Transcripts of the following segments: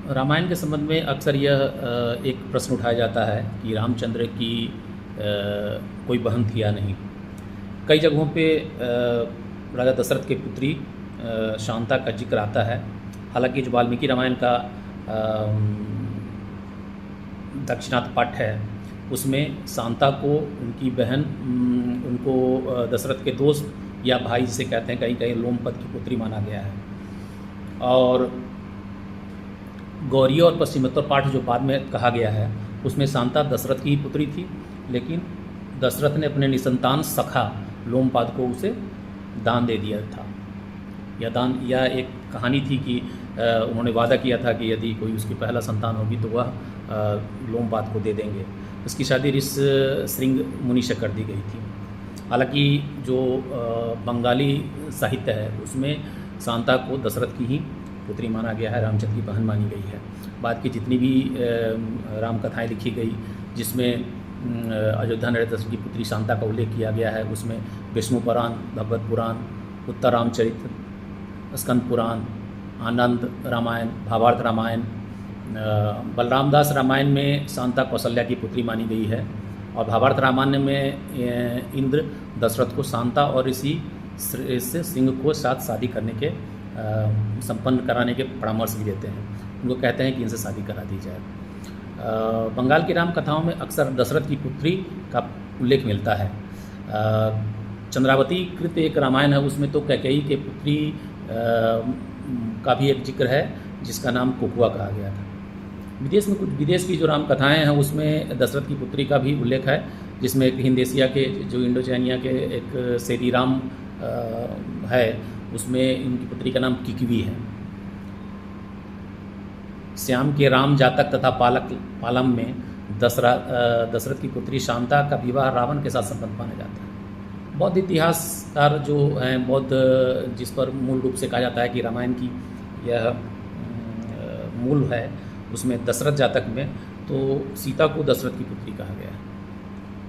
रामायण के संबंध में अक्सर यह एक प्रश्न उठाया जाता है कि रामचंद्र की कोई बहन थी या नहीं। कई जगहों पे राजा दशरथ के पुत्री शांता का जिक्र आता है। हालांकि जो वाल्मीकि रामायण का दक्षिणार्थ पाठ है उसमें शांता को उनकी बहन उनको दशरथ के दोस्त या भाई जिसे कहते हैं, कहीं कहीं लोमपद की पुत्री माना गया है। और गौरी और पश्चिमोत्तर पाठ जो बाद में कहा गया है उसमें शांता दशरथ की ही पुत्री थी, लेकिन दशरथ ने अपने निसंतान सखा लोमपाद को उसे दान दे दिया था। यह एक कहानी थी कि उन्होंने वादा किया था कि यदि कोई उसकी पहला संतान होगी तो वह लोमपाद को दे देंगे। उसकी शादी ऋष श्रृंग मुनि से कर दी गई थी। हालांकि जो बंगाली साहित्य है उसमें शांता को दशरथ की ही पुत्री माना गया है, रामचंद्र की बहन मानी गई है। बाद की जितनी भी राम कथाएँ लिखी गई जिसमें अयोध्या नरेश दशरथ की पुत्री शांता का उल्लेख किया गया है उसमें विष्णु पुराण, भगवत पुराण, उत्तर रामचरित, स्कंद पुराण, आनंद रामायण, भावार्थ रामायण, बलराम दास रामायण में शांता कौशल्या की पुत्री मानी गई है। और भावार्थ रामायण में इंद्र दशरथ को शांता और ऋषि सिंह को साथ शादी करने के संपन्न कराने के परामर्श भी देते हैं। उनको कहते हैं कि इनसे शादी करा दी जाए। बंगाल की राम कथाओं में अक्सर दशरथ की पुत्री का उल्लेख मिलता है। चंद्रावती कृत एक रामायण है उसमें तो कैकेयी के पुत्री का भी एक जिक्र है जिसका नाम कुकुआ कहा गया था। विदेश की जो राम कथाएँ हैं उसमें दशरथ की पुत्री का भी उल्लेख है, जिसमें एक हिंदेशिया के जो इंडोचाइनिया के एक सेरी राम है उसमें इनकी पुत्री का नाम किकवी है। श्याम के राम जातक तथा पालम में दशरथ की पुत्री शांता का विवाह रावण के साथ संबंध माना जाता है। बौद्ध इतिहासकार जो हैं बौद्ध जिस पर मूल रूप से कहा जाता है कि रामायण की यह मूल है उसमें दशरथ जातक में तो सीता को दशरथ की पुत्री कहा गया है।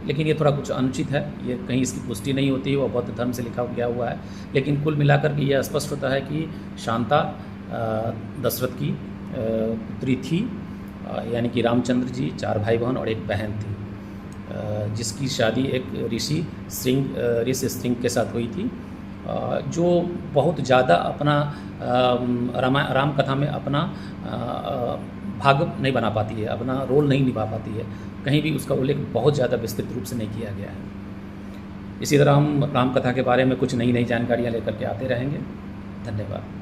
लेकिन ये थोड़ा कुछ अनुचित है, ये कहीं इसकी पुष्टि नहीं होती है, वह बौद्ध धर्म से लिखा गया हुआ है। लेकिन कुल मिलाकर के यह स्पष्ट होता है कि शांता दशरथ की पुत्री थी, यानी कि रामचंद्र जी 4 भाई बहन और एक बहन थी, जिसकी शादी एक ऋषि श्रृंग के साथ हुई थी, जो बहुत ज़्यादा अपना राम कथा में अपना भाग नहीं बना पाती है, अपना रोल नहीं निभा पाती है। कहीं भी उसका उल्लेख बहुत ज़्यादा विस्तृत रूप से नहीं किया गया है। इसी तरह हम राम कथा के बारे में कुछ नई जानकारियाँ लेकर के आते रहेंगे। धन्यवाद।